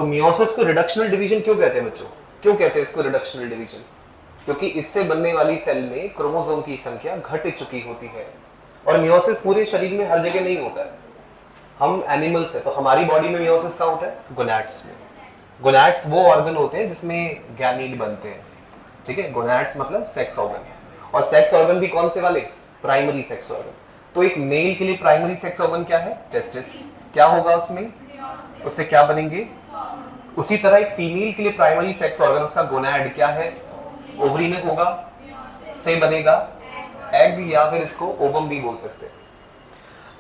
तो मियोसिस को reductional division क्यों कहते हैं बच्चों? क्यों कहते हैं इसको रिडक्शनल डिवीजन? क्योंकि इससे बनने वाली सेल में क्रोमोसोम की संख्या घट चुकी होती है। और मियोसिस पूरे शरीर में हर जगह नहीं होता है। हम एनिमल्स है तो हमारी बॉडी में मियोसिस कहाँ होता है? गोनैड्स में। गोनैड्स वो ऑर्गन होते हैं जिसमें गैमीट बनते हैं, ठीक है। गोनैड्स मतलब सेक्स ऑर्गन, और सेक्स ऑर्गन भी कौन से वाले? Primary sex organ. तो एक मेल के लिए प्राइमरी सेक्स ऑर्गन क्या है? टेस्टिस। क्या होगा उसमें? उससे क्या बनेंगे? उसी तरह एक फीमेल के लिए प्राइमरी सेक्स ऑर्गन उसका गोनैड क्या है? ओवरी में होगा, से बनेगा एग, या फिर इसको ओवम भी बोल सकते हैं।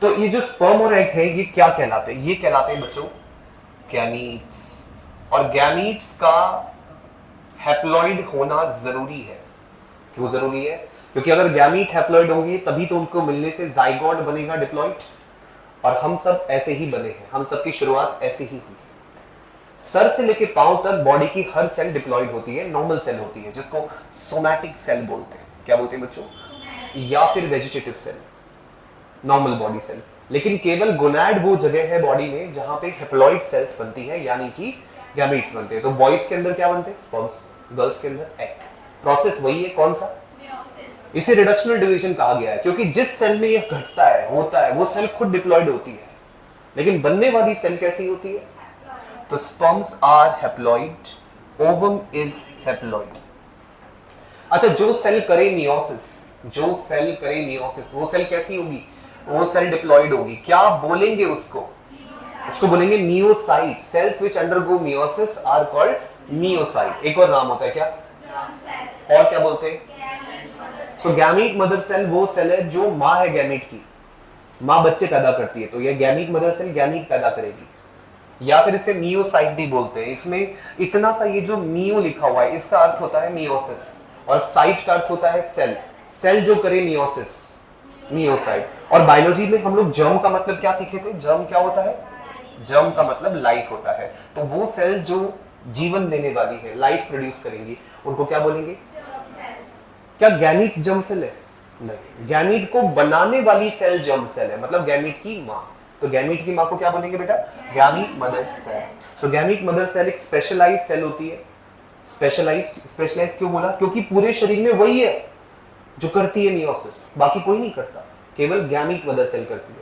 तो ये जो स्पर्म और एग है ये क्या कहलाते हैं? ये कहलाते हैं बच्चों गैमीट्स। और गैमीट्स का हैप्लॉइड होना जरूरी है। क्यों जरूरी है? क्योंकि अगर गैमीट हैप्लॉइड होंगे तभी तो उनको मिलने से जाइगोट बनेगा डिप्लॉइड। और हम सब ऐसे ही बने हैं, हम सब की शुरुआत ऐसे ही हुई है। सर से लेके पांव तक बॉडी की हर सेल डिप्लॉइड होती है, नॉर्मल सेल होती है, जिसको सोमैटिक सेल बोलते हैं। क्या बोलते हैं बच्चों? या फिर vegetative cell, normal body cell. लेकिन केवल गोनैड वो जगह है बॉडी में जहां पे हैप्लॉइड सेल्स बनती है, यानी कि गैमीट्स बनते हैं। तो बॉयज के अंदर क्या बनते हैं? स्पर्म्स। गर्ल्स के अंदर एग। प्रोसेस वही है, कौन सा? इसे रिडक्शनल डिवीजन कहा गया है, क्योंकि जिस सेल में ये घटता है, होता है, वो सेल खुद डिप्लॉइड होती है। लेकिन बनने वाली सेल कैसी होती है? तो sperms are haploid, ovum is haploid. अच्छा, जो सेल करे मियोसिस, जो सेल करे मियोसिस, वो सेल कैसी होगी? वो सेल डिप्लॉइड होगी। क्या बोलेंगे उसको? उसको बोलेंगे meiocyte. Cells which undergo meiosis are called meiocyte. एक और नाम होता है क्या? और क्या बोलते हैं? सो गैमीट मदर सेल वो सेल है जो माँ है गैमीट की, माँ बच्चे पैदा करती है, तो ये गैमीट मदर सेल गैमीट पैदा करेगी। या फिर इसे मियोसाइट भी बोलते हैं। इसमें इतना सा ये जो मियो लिखा हुआ है इसका अर्थ होता है मियोसिस, और साइट का अर्थ होता है सेल। सेल जो करे मियोसिस, मियोसाइट। और बायोलॉजी में हम लोग जर्म का मतलब क्या सीखे थे? जर्म क्या होता है? जर्म का मतलब लाइफ होता है। तो वो सेल जो जीवन देने वाली है, लाइफ प्रोड्यूस करेंगी, उनको क्या बोलेंगे? क्या गैमीट जर्म सेल है? नहीं, गैमीट को बनाने वाली सेल जर्म सेल है, मतलब गैमीट की माँ। तो गैमीट की माँ को क्या बोलेंगे बेटा? Gamete mother cell. So gamete mother cell एक स्पेशलाइज्ड सेल होती है। स्पेशलाइज्ड क्यों बोला? क्योंकि पूरे शरीर में वही है जो करती है मियोसिस, बाकी कोई नहीं करता, केवल गैमीट मदर सेल करती है।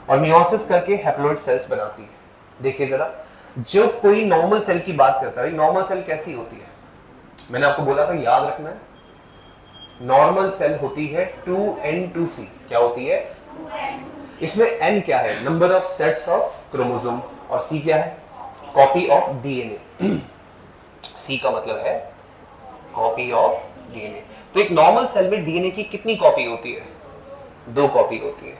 और मियोसिस करके हैप्लॉइड सेल्स बनाती है। देखिए जरा, जो कोई नॉर्मल सेल की बात करता है, नॉर्मल सेल कैसी होती है? मैंने आपको बोला था, याद रखना है। नॉर्मल सेल होती है 2n2c। क्या होती है? इसमें n क्या है? Number of sets of chromosome, और c क्या है? Copy of DNA. c का मतलब है कॉपी ऑफ डीएनए। तो एक नॉर्मल सेल में डीएनए की कितनी कॉपी होती है? 2 कॉपी होती है।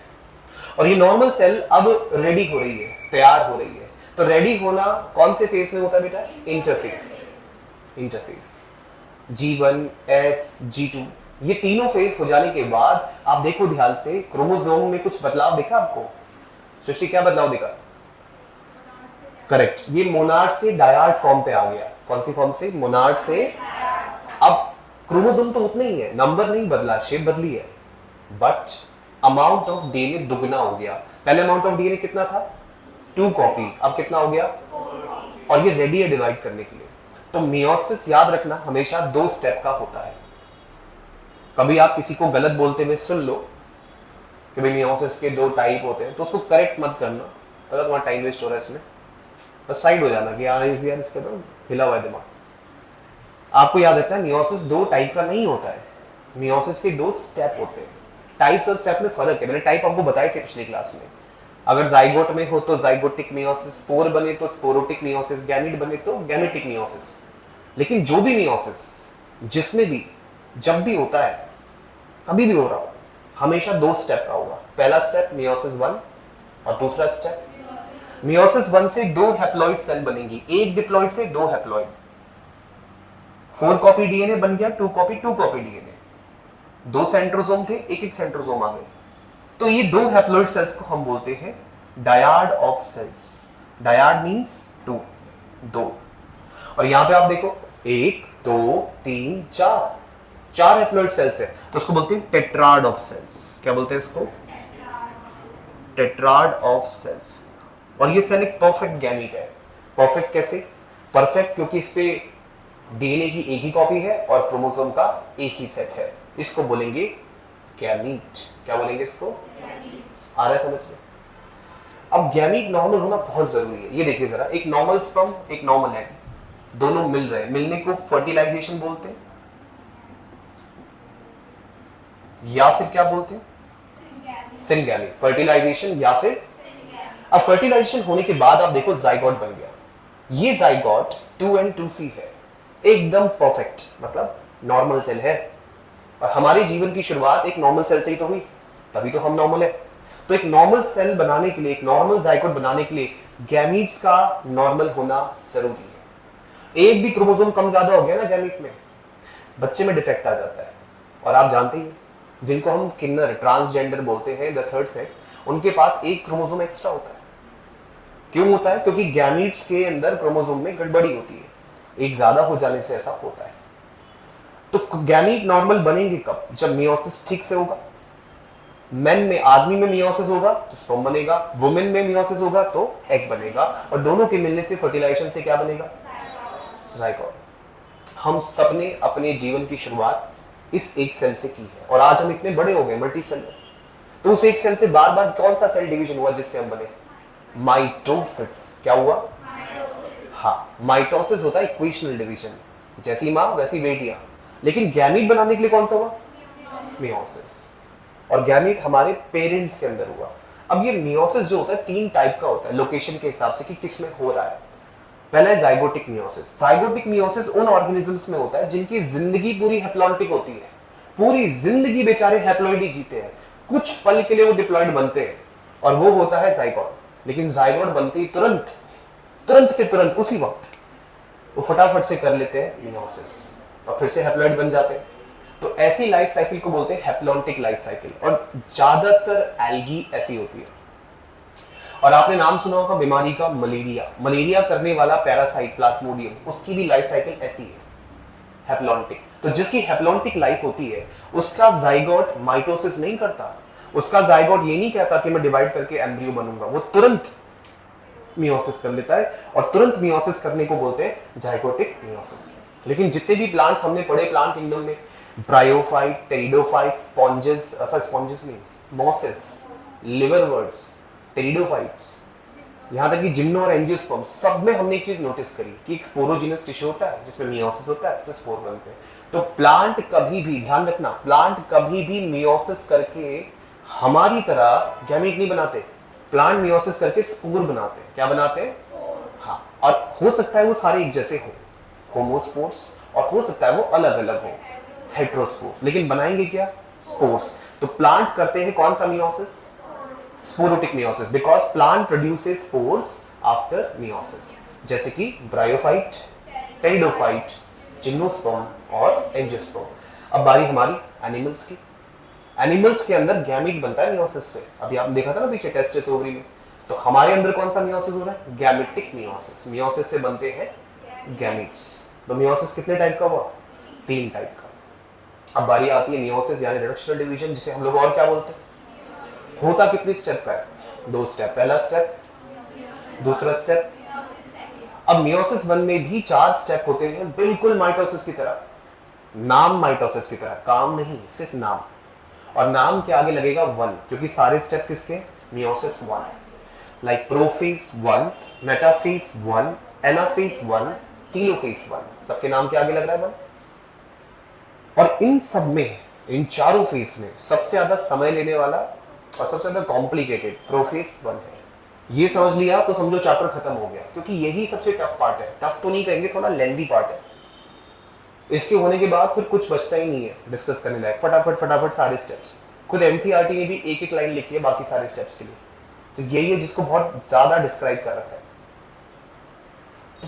और ये नॉर्मल सेल अब रेडी हो रही है, तैयार हो रही है। तो रेडी होना कौन से फेज में होता है बेटा? Interphase. Interphase G1, S, G2, ये तीनों फेज हो जाने के बाद आप देखो ध्यान से, क्रोमोसोम में कुछ बदलाव दिखा आपको? सृष्टि, क्या बदलाव दिखा? करेक्ट, ये मोनाड से डायाड फॉर्म पे आ गया। कौन सी फॉर्म से? मोनाड से। अब क्रोमोसोम तो उतने ही है, नंबर नहीं बदला, शेप बदली है, बट अमाउंट ऑफ डीएनए दुगना हो गया। पहले अमाउंट ऑफ डीएनए कितना था? 2 कॉपी, अब कितना हो गया? और ये रेडी है डिवाइड करने के लिए। तो मियोसिस याद रखना हमेशा 2 स्टेप का होता है। कभी आप किसी को गलत बोलते हुए सुन लो कि भाई मियोसिस के 2 टाइप होते हैं, तो उसको करेक्ट मत करना, पता तुम्हारा टाइम वेस्ट हो रहा है इसमें, बस साइड हो जाना कि यार इसके तो हिला हुआ है दिमाग। आपको याद रखना है मियोसिस 2 टाइप का नहीं होता है, मियोसिस के 2 स्टेप होते हैं। टाइप्स और स्टेप में फर्क है, मैंने टाइप आपको बताए थे पिछली क्लास में। अगर जाइगोट में हो तो जाइगोटिक मियोसिस, स्पोर बने तो स्पोरोटिक मियोसिस, गैमीट बने तो गैमेटिक मियोसिस। लेकिन जो भी मियोसिस जिसमें भी जब भी होता है, कभी भी हो रहा हो, हमेशा 2 स्टेप का होगा। पहला स्टेप मियोसिस 1 और दूसरा स्टेप मियोसिस 1 से 2 हैप्लॉइड सेल बनेंगी, एक डिप्लॉइड से 2 हैप्लॉइड। 4 कॉपी डीएनए बन गया, 2 कॉपी डीएनए। 2 सेंट्रोसोम थे, एक सेंट्रोसोम आ गए। तो ये 2 हैप्लॉइड सेल्स को हम बोलते हैं dyad of cells. Dyad means 2। और यहां पे आप देखो 1 2 3 4 हैप्लॉइड सेल्स है, तो उसको बोलते हैं टेट्राड ऑफ सेल्स। क्या बोलते हैं इसको? Tetrad of cells. और ये सेल एक परफेक्ट गैमीट है। परफेक्ट कैसे? परफेक्ट क्योंकि इस पे डीएनए की एक ही कॉपी है और क्रोमोसोम का एक ही सेट है। इसको बोलेंगे गैमीट। क्या बोलेंगे इसको? आ रहा है समझ में? अब गैमीट नॉर्मल होना बहुत जरूरी है। ये देखिए जरा, एक नॉर्मल स्पर्म, एक नॉर्मल एग, दोनों मिल रहे हैं, मिलने को फर्टिलाइजेशन बोलते हैं, या फिर क्या बोलते हैं? सिंगैमी। फर्टिलाइजेशन या फिर, अब फर्टिलाइजेशन होने के बाद आप देखो जाइगोट बन गया। ये जाइगोट 2n2c है, एकदम परफेक्ट, मतलब नॉर्मल सेल है। और हमारे जीवन की शुरुआत एक नॉर्मल सेल से ही तो हुई, तभी तो हम नॉर्मल है। तो एक नॉर्मल सेल बनाने के लिए, एक नॉर्मल जाइगोट बनाने के लिए गैमीट्स का नॉर्मल होना जरूरी है। एक भी क्रोमोसोम कम ज्यादा हो गया ना गैमीट में, बच्चे में डिफेक्ट आ जाता है। और आप जानते ही, जिनको हम किन्नर, ट्रांसजेंडर बोलते हैं, द थर्ड सेक्स, उनके पास एक क्रोमोसोम एक्स्ट्रा होता है। क्यों होता है? क्योंकि गैमीट्स के अंदर क्रोमोसोम में गड़बड़ी होती है, एक ज्यादा हो जाने से ऐसा होता है। तो गैमीट नॉर्मल बनेंगे कब? जब मियोसिस ठीक से होगा। मेन में, आदमी में मियोसिस होगा तो स्पर्म बनेगा, वुमेन में मियोसिस होगा तो एग बनेगा, और दोनों के मिलने से, फर्टिलाइजेशन से क्या बनेगा? जाइगोट। हम सबने अपने जीवन की शुरुआत इस एक सेल से की है, और आज हम इतने बड़े हो गए मल्टी सेलर। तो उस एक सेल से बार बार कौन सा सेल डिवीजन हुआ जिससे हम बने? माइटोसिस। क्या हुआ? हाँ, माइटोसिस होता है इक्वेशनल डिवीजन, जैसी मां वैसी बेटियां। लेकिन गैमीट बनाने के लिए कौन सा हुआ? मियोसिस। और गैमीट हमारे पेरेंट्स के अंदर हुआ। अब ये मियोसिस जो होता है 3 टाइप का होता है, लोकेशन के हिसाब से कि किस में हो रहा है। पहला है जाइगोटिक मियोसिस। जाइगोटिक मियोसिस उन ऑर्गेनिजम्स में होता है जिनकी जिंदगी पूरी हैप्लॉन्टिक होती है, पूरी जिंदगी बेचारे हैप्लॉइड ही जीते हैं, कुछ पल के लिए वो डिप्लॉइड बनते हैं, और वो होता है जाइगोट। लेकिन जाइगोट बनते ही तुरंत के तुरंत उसी वक्त वो फटाफट से कर लेते हैं मियोसिस, और फिर से हैप्लॉइड बन जाते हैं। तो ऐसी लाइफ साइकिल को बोलते हैं हैप्लॉन्टिक लाइफ साइकिल, और ज्यादातर एल्गी ऐसी होती है। और आपने नाम सुना होगा बीमारी का, मलेरिया। मलेरिया करने वाला पैरासाइट प्लाज्मोडियम, उसकी भी लाइफ साइकिल ऐसी है, हैप्लॉन्टिक। तो जिसकी हैप्लॉन्टिक लाइफ होती है उसका जाइगोट माइटोसिस नहीं करता, उसका जाइगोट ये नहीं कहता कि मैं डिवाइड करके एम्ब्रियो बनूंगा, वो तुरंत मियोसिस कर लेता है, और तुरंत मियोसिस करने को बोलते हैं जाइगोटिक मियोसिस। लेकिन जितने भी प्लांट्स हमने पढ़े प्लांट किंगडम में, ब्रायोफाइट, टेरिडोफाइट, स्पॉन्जेस नहीं, मॉसेस, लिवरवर्ट्स, टेरिडोफाइट्स, यहां तक कि जिम्नो और एंजियोस्पर्म, सब में हमने एक चीज नोटिस करी कि एक स्पोरोजिनस टिश्यू होता है जिसमें मियोसिस होता है, जिससे स्पोर बनते हैं। तो प्लांट कभी भी, ध्यान रखना, प्लांट कभी भी मियोसिस करके हमारी तरह गैमीट नहीं बनाते। प्लांट मियोसिस करके स्पोर बनाते हैं। क्या बनाते हैं? हाँ, और हो सकता है वो सारे एक जैसे हो, होमोस्पोर्स, और हो सकता है वो अलग अलग हो, हेटेरोस्पोर्स, लेकिन बनाएंगे क्या? स्पोर्स। तो प्लांट करते हैं कौन सा meiosis? Sporic meiosis, because plant produces spores after meiosis, जैसे कि ब्रायोफाइट, टेरिडोफाइट, जिम्नोस्पर्म और एंजियोस्पर्म। अब बारी हमारी एनिमल्स की। एनिमल्स के अंदर गैमीट बनता है मियोसिस से। अभी आपने देखा था ना पीछे टेस्टिस ओवरी में, तो हमारे अंदर कौन सा मियोसिस हो रहा है? Gametic meiosis. मियोसिस से बनते हैं गैमीट्स। तो मियोसिस कितने टाइप का हुआ? 3 टाइप का। अब बारी आती है मियोसिस यानी रिडक्शनल डिवीजन, जिसे हम लोग और क्या बोलते हैं? होता कितने स्टेप का है? 2 स्टेप। पहला स्टेप, दूसरा स्टेप। अब मियोसिस 1 में भी 4 स्टेप होते हैं, बिल्कुल माइटोसिस की तरह। नाम माइटोसिस की तरह, काम नहीं, सिर्फ नाम। और नाम के आगे लगेगा 1, क्योंकि सारे स्टेप किसके? Meiosis 1। Like prophase 1, metaphase 1, anaphase 1, telophase 1, सबके नाम के आगे लग रहा है 1। और इन सब में, इन चारों फेज में सबसे ज्यादा समय लेने वाला और सबसे ज्यादा कॉम्प्लिकेटेड प्रोफेज 1 है। ये समझ लिया तो समझो चैप्टर खत्म हो गया, क्योंकि यही सबसे टफ पार्ट है। टफ तो नहीं कहेंगे, थोड़ा लेंथी पार्ट है। इसके होने के बाद फिर कुछ बचता ही नहीं है डिस्कस करने लायक। फटाफट फटाफट सारे स्टेप्स, खुद एनसीईआरटी ने भी एक एक लाइन लिखी है बाकी सारे स्टेप्स के लिए। तो यही है जिसको बहुत ज्यादा डिस्क्राइब कर रखा है।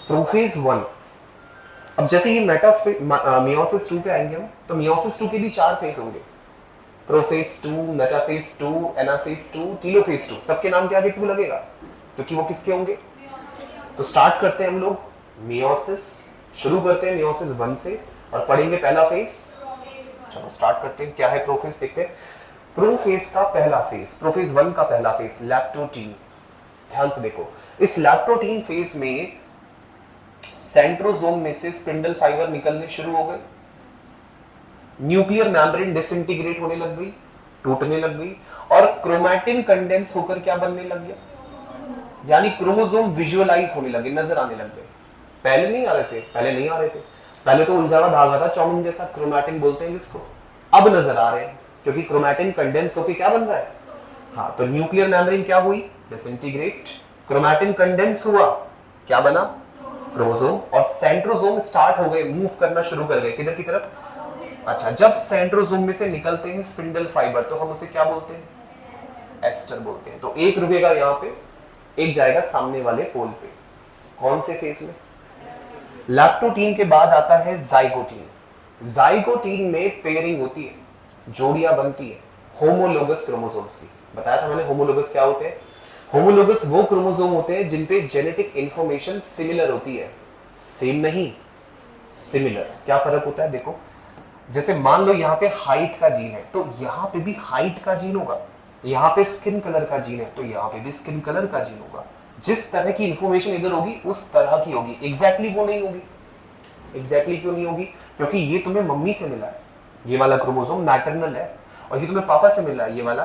प्रोफेज 1। अब जैसे ये मियोसिस 2 पे आएंगे हम, तो मियोसिस 2 के भी 4 फेज होंगे। प्रोफेज 2, मेटाफेज 2, एनाफेज 2, टेलोफेज 2, सबके नाम के आगे 2 लगेगा, क्योंकि वो किसके होंगे? तो स्टार्ट करते हैं हम लोग मियोसिस, शुरू करते हैं मियोसिस 1 से, और पढ़ेंगे पहला फेज। चलो स्टार्ट करते हैं, क्या है प्रोफेज देखते हैं। प्रोफेज का पहला फेज, प्रोफेज 1 का पहला फेज, लैक्टोटीन। ध्यान से देखो, इस लैक्टोटीन फेज में सेंट्रोसोम में से स्पिंडल फाइबर निकलने शुरू हो गए, न्यूक्लियर मेम्ब्रेन डिसइंटीग्रेट होने लग गई, टूटने लग गई, और क्रोमैटिन कंडेंस होकर क्या बनने लग गया, यानी क्रोमोसोम विजुअलाइज होने लगे, नजर आने लग गए। पहले नहीं आ रहे थे, पहले तो उलझा हुआ धागा था चाउमीन जैसा, क्रोमैटिन बोलते हैं जिसको। अब नजर आ रहे हैं क्योंकि क्रोमैटिन कंडेंस होकर क्या बन रहा है, हाँ, तो न्यूक्लियर मेम्ब्रेन क्या हुई, डिसइंटीग्रेट, क्रोमैटिन कंडेंस हुआ, क्या बना, क्रोमोसोम, और सेंट्रोसोम स्टार्ट हो गए, मूव करना शुरू कर गए, किधर की तरफ। अच्छा, जब सेंट्रोसोम में से निकलते हैं स्पिंडल फाइबर तो हम उसे क्या बोलते हैं, एस्टर बोलते हैं। तो एक रुकेगा यहाँ पे, एक जाएगा सामने वाले पोल पे, कौन से फेज में, लैक्टोटीन के बाद आता है जाइगोटीन। जाइगोटीन में पेयरिंग होती है, जोड़ियां बनती है होमोलोगस क्रोमोसोम्स की। बताया था मैंने होमोलोगस क्या होते हैं, होमोलोगस वो क्रोमोसोम होते हैं जिन पे जेनेटिक इंफॉर्मेशन सिमिलर होती है, सेम नहीं, सिमिलर। क्या फर्क होता है, देखो, जैसे मान लो यहाँ पे हाइट का जीन है तो यहाँ पे भी हाइट का जीन होगा, यहाँ पे स्किन कलर का जीन है तो यहाँ पे भी स्किन कलर का जीन होगा। जिस तरह की इंफॉर्मेशन इधर होगी उस तरह की होगी, एग्जैक्टली वो नहीं होगी। एग्जैक्टली क्यों नहीं होगी, क्योंकि ये तुम्हें मम्मी से मिला है, ये वाला क्रोमोसोम मैटरनल है, और ये तुम्हें पापा से मिला है, ये वाला।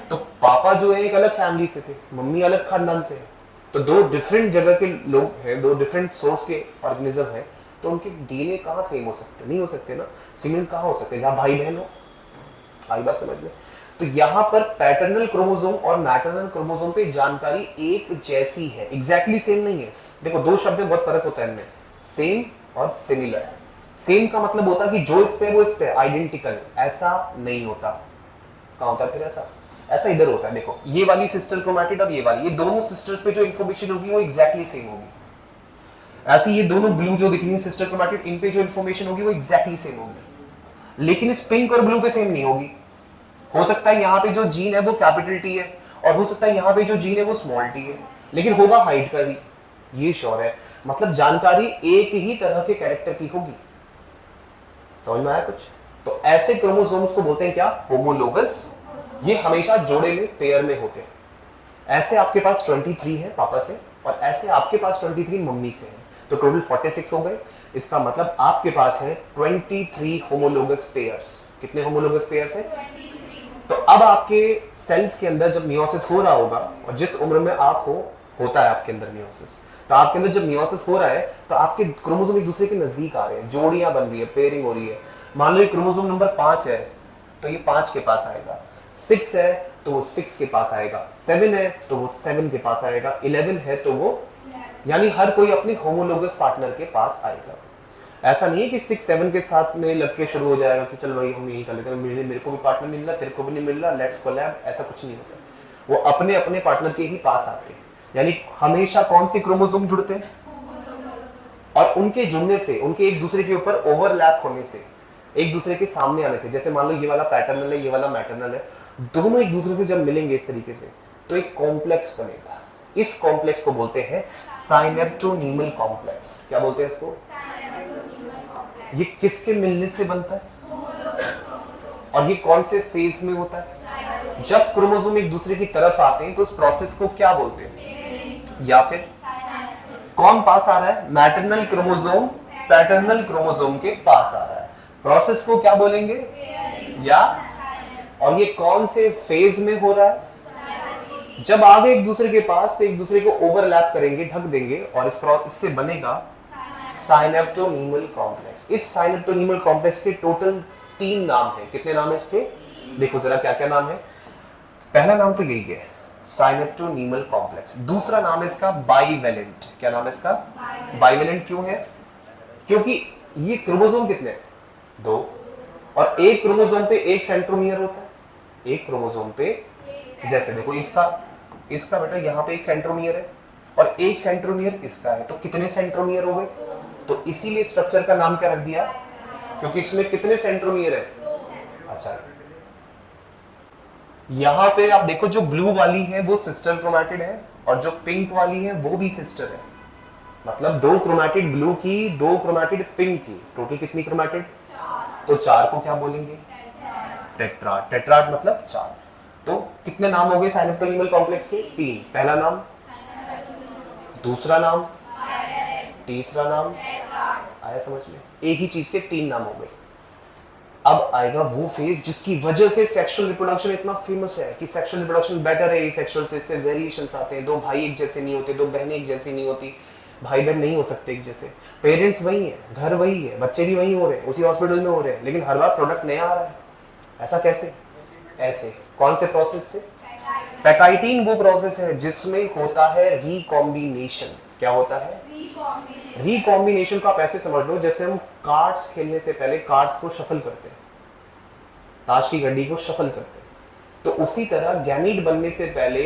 तो पापा जो है एक अलग फैमिली से थे, मम्मी अलग खानदान से है, तो दो डिफरेंट जगह के लोग हैं, दो डिफरेंट सोर्स के ऑर्गेनिज्म है, तो उनके डीएनए कहाँ सेम हो सकते, नहीं हो सकते ना। सिमिलर कहाँ हो सकते, जहाँ भाई बहन हो, आई बात समझ में। तो यहाँ पर पैटर्नल क्रोमोसोम और मैटरनल क्रोमोसोम पे जानकारी एक जैसी है, एग्जैक्टली सेम नहीं है। देखो दो शब्द में बहुत फर्क होता है इनमें, सेम और सिमिलर। सेम का मतलब होता है कि जो इस पे वो इस पे, आइडेंटिकल, ऐसा नहीं होता। कहाँ होता है फिर ऐसा, ऐसा इधर होता है। देखो ये वाली सिस्टर क्रोमैटिड और ये वाली, ये दोनों सिस्टर्स पे जो इन्फॉर्मेशन होगी वो एग्जैक्टली सेम होगी। ऐसे ये दोनों ब्लू जो दिख रही है सिस्टर क्रोमैटिड, इन पे जो इन्फॉर्मेशन होगी वो एग्जैक्टली सेम होगी, लेकिन इस पिंक और ब्लू पे सेम नहीं होगी। हो सकता है यहाँ पे जो जीन है वो कैपिटल टी है, और हो सकता है यहाँ पे जो जीन है वो स्मॉल टी है, लेकिन होगा हाइट का भी, ये श्योर है। मतलब जानकारी एक ही तरह के कैरेक्टर की होगी। समझ में आया कुछ। तो ऐसे क्रोमोसोम्स को बोलते हैं क्या, होमोलोगस। ये हमेशा जोड़े में, पेयर में होते हैं। ऐसे आपके पास 23 है पापा से, और ऐसे आपके पास 23 मम्मी से है, तो टोटल 46 हो गए। इसका मतलब आपके पास है 23 होमोलोगस पेयर्स। कितने होमोलोगस पेयर्स हैं, तो अब आपके सेल्स के अंदर जब मियोसिस हो रहा होगा, और जिस उम्र में आप होता है आपके अंदर मियोसिस, तो आपके अंदर जब मियोसिस हो रहा है तो आपके क्रोमोसोम एक दूसरे के नजदीक आ रहे हैं, जोड़ियां बन रही है, पेयरिंग हो रही है। मान लो ये क्रोमोसोम नंबर 5 है तो ये 5 के पास आएगा, 6 है तो वो 6 के पास आएगा, 7 है तो वो 7 के पास आएगा, 11 है तो वो, यानी हर कोई अपने होमोलोगस पार्टनर के पास आएगा। ऐसा नहीं है कि 6 7 के साथ में लग के शुरू हो जाएगा कि चल भाई हम यही कर लेते हैं, मेरे को भी पार्टनर मिल रहा, तेरे को भी नहीं मिल रहा, लेट्स कोलैब, ऐसा कुछ नहीं होता। वो अपने अपने पार्टनर के ही पास आते हैं। यानी हमेशा कौन से क्रोमोसोम जुड़ते हैं, और उनके जुड़ने से, उनके एक दूसरे के ऊपर ओवरलैप होने से, एक दूसरे के सामने आने से, जैसे मान लो ये वाला पैटर्नल है, ये वाला मैटरनल है, दोनों एक दूसरे से जब मिलेंगे इस तरीके से तो एक कॉम्प्लेक्स बनेगा। इस कॉम्प्लेक्स को बोलते हैं साइनेप्टोनीमल कॉम्प्लेक्स। क्या बोलते हैं इसको, ये किसके मिलने से बनता है, और ये कौन से फेज में होता है, जब क्रोमोसोम एक दूसरे की तरफ आते हैं तो उस प्रोसेस को क्या बोलते हैं, या फिर कौन पास आ रहा है, मैटरनल क्रोमोसोम पैटर्नल क्रोमोसोम के पास आ रहा है, प्रोसेस को क्या बोलेंगे, या, और ये कौन से फेज में हो रहा है, जब आ गए एक दूसरे के पास तो एक दूसरे को ओवरलैप करेंगे, ढक देंगे, और इससे बनेगा साइनेप्टोनीमल कॉम्प्लेक्स। इस साइनेप्टोनीमल कॉम्प्लेक्स के टोटल 3 नाम हैं। कितने नाम है इसके, देखो जरा क्या क्या नाम है। पहला नाम तो यही है, साइनेप्टोनीमल कॉम्प्लेक्स। दूसरा नाम है इसका बाइवेलेंट। क्या नाम है इसका, बाइवेलेंट। क्यों है, क्योंकि ये क्रोमोसोम कितने, 2, और एक क्रोमोसोम पे एक सेंट्रोमियर होता है। एक क्रोमोसोम पे, जैसे देखो इसका बेटा यहाँ पे एक सेंट्रोमियर है, और एक सेंट्रोमियर इसका है, तो कितने सेंट्रोमियर हो गए, तो इसीलिए स्ट्रक्चर का नाम क्या रख दिया, क्योंकि इसमें कितने सेंट्रोमियर है। अच्छा, यहां पे आप देखो जो ब्लू वाली है वो सिस्टर क्रोमैटिड है, और जो पिंक वाली है वो भी सिस्टर है। मतलब 2 क्रोमैटिड ब्लू की, 2 क्रोमैटिड पिंक की, टोटल कितनी क्रोमैटिड, तो 4 को क्या बोलेंगे, टेट्राड। टेट्राड मतलब 4। तो कितने नाम हो गए साइनेप्टोनीमल कॉम्प्लेक्स के, 3। पहला नाम, दूसरा नाम, तीसरा नाम आया समझ में? एक ही चीज के 3 नाम हो गए। अब आएगा वो फेज जिसकी वजह से सेक्सुअल रिप्रोडक्शन इतना फेमस है कि सेक्सुअल रिप्रोडक्शन बेटर है, सेक्सुअल से इससे वेरिएशंस आते हैं। 2 भाई एक जैसे नहीं होते, 2 बहनें एक जैसी नहीं होती, भाई बहन नहीं हो सकते एक जैसे, पेरेंट्स वही है, घर वही है, बच्चे भी वही हो रहे हैं, उसी हॉस्पिटल में हो रहे हैं, लेकिन हर बार प्रोडक्ट नया आ रहा है। ऐसा कैसे? ऐसे कौन से प्रोसेस से? पैकाइटिन वो प्रोसेस है जिसमें होता है रिकॉम्बिनेशन। क्या होता है? रिकॉम्बिनेशन को आप ऐसे समझ लो जैसे हम कार्ड्स खेलने से पहले कार्ड्स को शफल करते हैं, ताश की गड्डी को शफल करते हैं, तो उसी तरह गैमीट बनने से पहले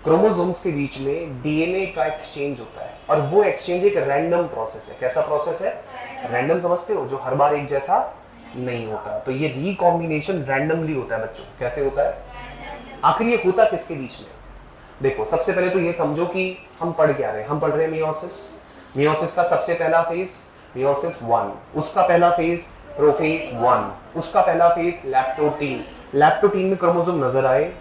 क्रोमोसोम्स के बीच में डीएनए का एक्सचेंज होता है, और वो एक्सचेंज एक रैंडम प्रोसेस है। कैसा प्रोसेस है? रैंडम समझते हो, जो हर बार एक जैसा नहीं होता। तो ये रिकॉम्बिनेशन रैंडमली होता है बच्चों। कैसे होता है? आखिर ये होता किसके बीच में? देखो, सबसे पहले तो ये समझो कि हम पढ़ क्या रहे हैं। हम पढ़ रहे हैं मियोसिस। मियोसिस का सबसे पहला फेज मियोसिस 1, उसका पहला फेज प्रोफेज 1, उसका पहला फेज लैप्टोटीन। लैप्टोटीन में क्रोमोसोम नजर आए,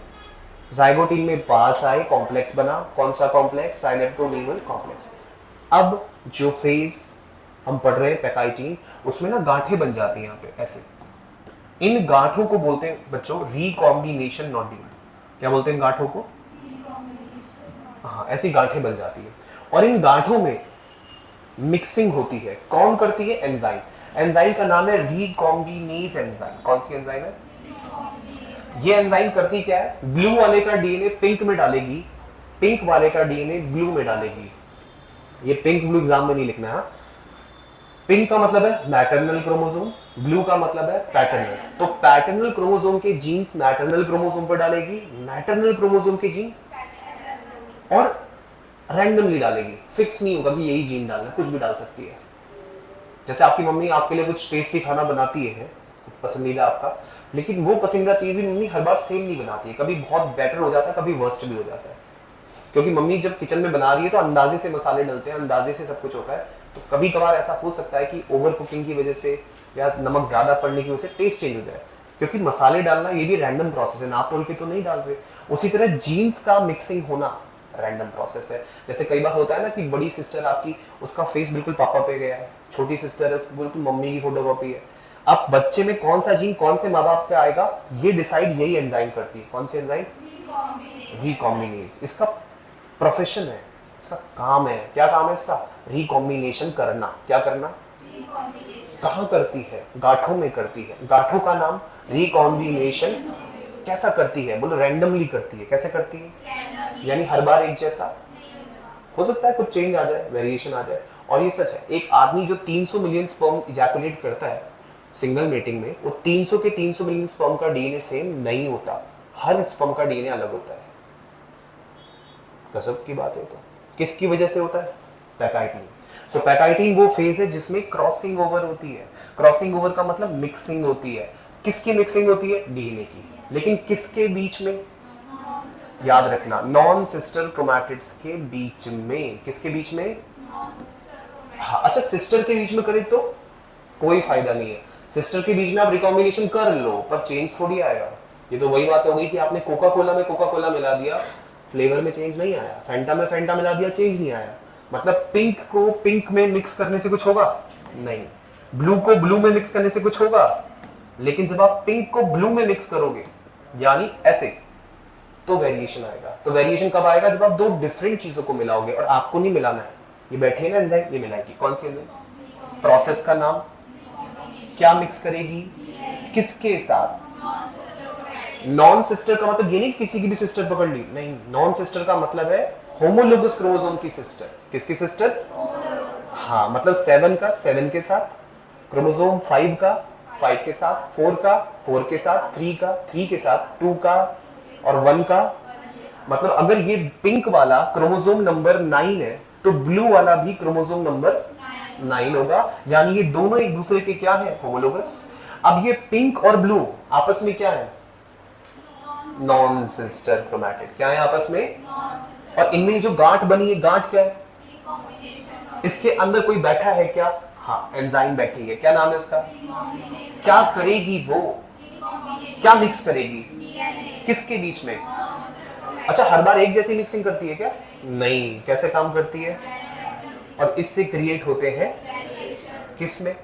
जाइगोटीन में पास आए, कॉम्प्लेक्स बना। कौन सा कॉम्प्लेक्स? साइनेप्टोमीमल कॉम्प्लेक्स। अब जो फेज हम पढ़ रहे हैं पैकाइटिन, उसमें ना गांठें बन जाती हैं यहाँ पे ऐसे। इन गांठों को बोलते हैं बच्चों रिकॉम्बिनेशन नोड्यूल। क्या बोलते हैं इन गांठों को? हाँ, ऐसी गांठें बन जाती है, और इन गांठों में मिक्सिंग होती है। कौन करती है? एंजाइम। एंजाइम का नाम है रिकॉम्बिनेज एंजाइम। कौन सी एंजाइम है? ये एंजाइम करती क्या है? ब्लू वाले का डीएनए पिंक में डालेगी, पिंक वाले का डीएनए ब्लू में डालेगी। ये पिंक ब्लू एग्जाम में नहीं लिखना है। पिंक का मतलब है मैटरनल क्रोमोसोम, ब्लू का मतलब है पैटर्नल। तो पैटर्नल क्रोमोसोम के जीन्स मैटरनल क्रोमोसोम पर डालेगी, मैटरनल क्रोमोसोम के जीन और रैंडमली डालेगी। फिक्स नहीं होगा कि यही जीन डालना, कुछ भी डाल सकती है। जैसे आपकी मम्मी आपके लिए कुछ टेस्टी खाना बनाती है, पसंदीदा आपका, लेकिन वो पसंदीदा चीज भी मम्मी हर बार सेम नहीं बनाती है। कभी बहुत बेटर हो जाता है, कभी वर्स्ट भी हो जाता है, क्योंकि मम्मी जब किचन में बना रही है तो अंदाजे से मसाले डलते हैं, अंदाजे से सब कुछ होता है। तो कभी कभार ऐसा हो सकता है कि ओवर कुकिंग की वजह से या नमक ज्यादा पड़ने की वजह से टेस्ट चेंज हो जाए, क्योंकि मसाले डालना ये भी रैंडम प्रोसेस है, नाप तोल के तो नहीं डाल रहे। उसी तरह जीन्स का मिक्सिंग होना रैंडम प्रोसेस है। जैसे कई बार होता है ना कि बड़ी सिस्टर आपकी, उसका फेस बिल्कुल पापा पे गया है, छोटी सिस्टर है उसकी बिल्कुल मम्मी की फोटोकॉपी है। अब बच्चे में कौन सा जीन कौन से माँ बाप पे आएगा, ये डिसाइड यही एंजाइम करती है। कौन सी एंजाइम? रिकॉम्बिनेज। इसका प्रोफेशन है, इसका काम है। क्या काम है इसका? रिकॉम्बिनेशन करना। क्या करना? कहाँ करती है? गांठों में करती है। गांठों का नाम रिकॉम्बिनेशन। कैसा करती है? बोलो रैंडमली करती है। कैसे करती है? यानी हर बार एक जैसा हो सकता है, कुछ चेंज आ जाए, वेरिएशन आ जाए। और ये सच है, एक आदमी जो 300 मिलियन स्पर्म इजैकुलेट करता है सिंगल मेटिंग में, वो 300 के 300 मिलियन स्पर्म का डीएनए सेम नहीं होता। हर स्पर्म का डीएनए अलग होता है। गजब की बात है। तो किसकी वजह से होता है? पैकाइटिन। सो पैकाइटिन वो फेज है जिसमें क्रॉसिंग ओवर होती है। क्रॉसिंग ओवर का मतलब मिक्सिंग होती है। किसकी मिक्सिंग होती है? डीएनए की। लेकिन किसके बीच में? याद रखना, नॉन सिस्टर क्रोमैटिड्स के बीच में। किसके बीच में? हाँ, अच्छा, सिस्टर के बीच में करें तो कोई फायदा नहीं है। सिस्टर के बीच में आप रिकॉम्बिनेशन कर लो, पर चेंज थोड़ी आएगा। ये तो वही बात हो गई कि आपने कोका कोला में कोका कोला मिला दिया, फ्लेवर में चेंज नहीं आया। फैंटा में फैंटा मिला दिया, चेंज नहीं आया। मतलब पिंक को पिंक में मिक्स करने से कुछ होगा? नहीं। ब्लू को ब्लू में मिक्स करने से कुछ होगा? लेकिन जब आप पिंक को ब्लू में मिक्स करोगे, यानी ऐसे, तो वेरिएशन आएगा। तो वेरिएशन कब आएगा? जब आप दो डिफरेंट चीजों को मिलाओगे, और आपको नहीं मिलाना है। ये बैठी है ना एंजाइम, ये मिलाएगी। कौन सी एंजाइम? प्रोसेस का नाम क्या? मिक्स करेगी किसके साथ? नॉन सिस्टर का मतलब ये नहीं किसी की भी सिस्टर पकड़ ली, नहीं। नॉन सिस्टर का मतलब है होमोलोगस क्रोमोसोम की सिस्टर। किसकी सिस्टर? हाँ, मतलब 7 का 7 के साथ, क्रोमोसोम 5 का 5 के साथ, 4 का 4 के साथ, 3 का 3 के साथ, 2 का और 1 का। मतलब अगर ये पिंक वाला क्रोमोसोम नंबर 9 है, तो ब्लू वाला भी क्रोमोसोम नंबर 9 होगा। यानी ये दोनों एक दूसरे के क्या है? होमोलोगस। अब ये पिंक और ब्लू आपस में क्या है? Non sister chromatid. क्या है आपस में? और इनमें जो गांठ बनी है, गांठ क्या है? इसके अंदर कोई बैठा है क्या? हाँ, एंजाइम बैठी है। क्या नाम है उसका? क्या करेगी वो? क्या मिक्स करेगी? किसके बीच में? अच्छा, हर बार एक जैसी मिक्सिंग करती है क्या? नहीं। कैसे काम करती है? और इससे क्रिएट होते हैं किसमें?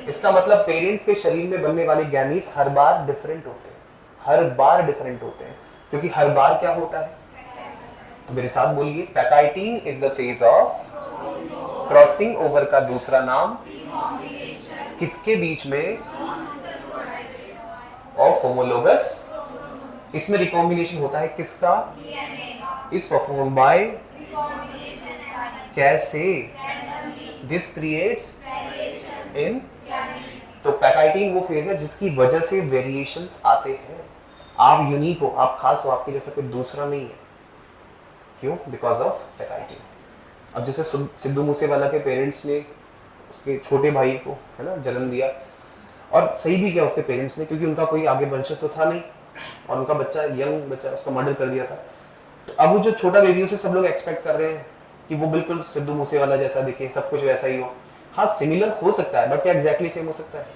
इसका मतलब पेरेंट्स के शरीर में बनने वाले गैमीट्स हर बार डिफरेंट होते हैं, हर बार डिफरेंट होते हैं, क्योंकि हर बार क्या होता है? तो मेरे साथ बोलिए, pachytene is the phase of crossing over का दूसरा नाम किसके बीच में? Of homologous. इसमें रिकॉम्बिनेशन होता है किसका? इज परफॉर्म बाय कैसे? दिस क्रिएट्स इन। तो पैकाइटिन वो फेज है जिसकी वजह से वेरिएशंस आते हैं। आप यूनिक हो, आप खास हो, आपके जैसा कोई दूसरा नहीं है। क्यों? Because of pachytene. अब जैसे सिद्धू मूसेवाला के पेरेंट्स ने उसके छोटे भाई को, है ना, जन्म दिया, और सही भी किया उसके पेरेंट्स ने, क्योंकि उनका कोई आगे वंशज तो था नहीं, और उनका बच्चा, यंग बच्चा, उसका मर्डर कर दिया था। तो अब वो जो छोटा बेबी, उसे सब लोग एक्सपेक्ट कर रहे हैं कि वो बिल्कुल सिद्धू मूसेवाला जैसा दिखे, सब कुछ वैसा ही हो। हाँ, सिमिलर हो सकता है, बट क्या एग्जैक्टली सेम हो सकता है?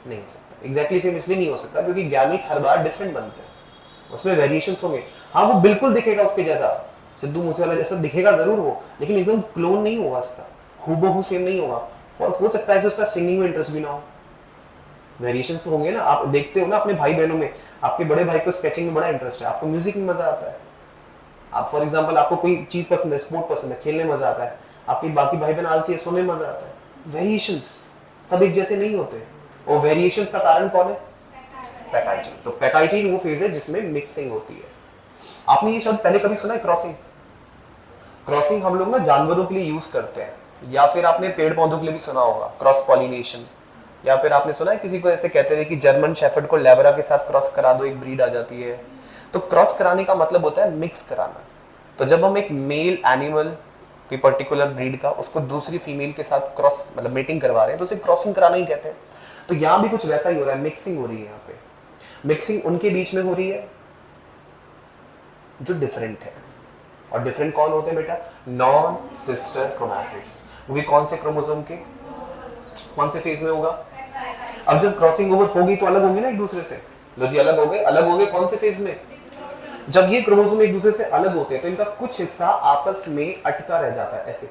नहीं हो सकता। एग्जैक्टली सेम इसलिए नहीं हो सकता क्योंकि गैमीट हर बार डिफरेंट बनते हैं, उसमें वेरिएशंस होंगे। हाँ, वो बिल्कुल दिखेगा उसके जैसा, सिद्धू मूसेवाला जैसा दिखेगा जरूर वो, लेकिन एकदम क्लोन नहीं होगा उसका, हूबहू सेम नहीं होगा। और हो सकता है कि उसका सिंगिंग में इंटरेस्ट भी ना हो। वेरिएशंस तो होंगे ना। आप देखते हो ना अपने भाई बहनों में, आपके बड़े भाई को स्केचिंग में बड़ा इंटरेस्ट है, आपको म्यूजिक में मजा आता है। आप फॉर एग्जांपल, आपको कोई चीज पसंद है, स्पोर्ट पसंद है, खेलने में मजा आता है, आपके बाकी भाई बहन आलसी है, सोने में मजा आता है। वेरिएशंस सब एक जैसे नहीं होते, और वेरिएशंस का कारण कौन है? पैकाइटिन। तो पैकाइटिन वो फेज है जिसमें मिक्सिंग होती है। आपने ये शब्द पहले कभी सुना है, क्रॉसिंग? क्रॉसिंग हम लोग ना जानवरों के लिए यूज करते हैं, या फिर आपने पेड़ पौधों के लिए भी सुना होगा, क्रॉस पॉलिनेशन। या फिर आपने सुना है किसी को ऐसे कहते थे कि जर्मन शेफर्ड को लेबरा के साथ क्रॉस करा दो, एक ब्रीड आ जाती है। तो क्रॉस कराने का मतलब होता है मिक्स कराना। तो जब हम एक मेल एनिमल की पर्टिकुलर ब्रीड का उसको दूसरी फीमेल के साथ क्रॉस, मतलब मीटिंग करवा रहे हैं, तो उसे क्रॉसिंग कराना ही कहते हैं। तो यहाँ भी कुछ वैसा ही हो रहा है, मिक्सिंग हो रही है। यहाँ पे मिक्सिंग उनके बीच में हो रही है जो डिफरेंट है। और डिफरेंट कौन होते हैं बेटा? Non sister chromatids. वो भी कौन से क्रोमोसोम के, कौन से फेज में होगा? अब जब क्रॉसिंग ओवर होगी तो अलग होंगे ना एक दूसरे से। लो जी, अलग हो गए। अलग हो गए कौन से फेज में? जब ये क्रोमोसोम एक दूसरे से अलग होते हैं तो इनका कुछ हिस्सा आपस में अटका रह जाता है। ऐसे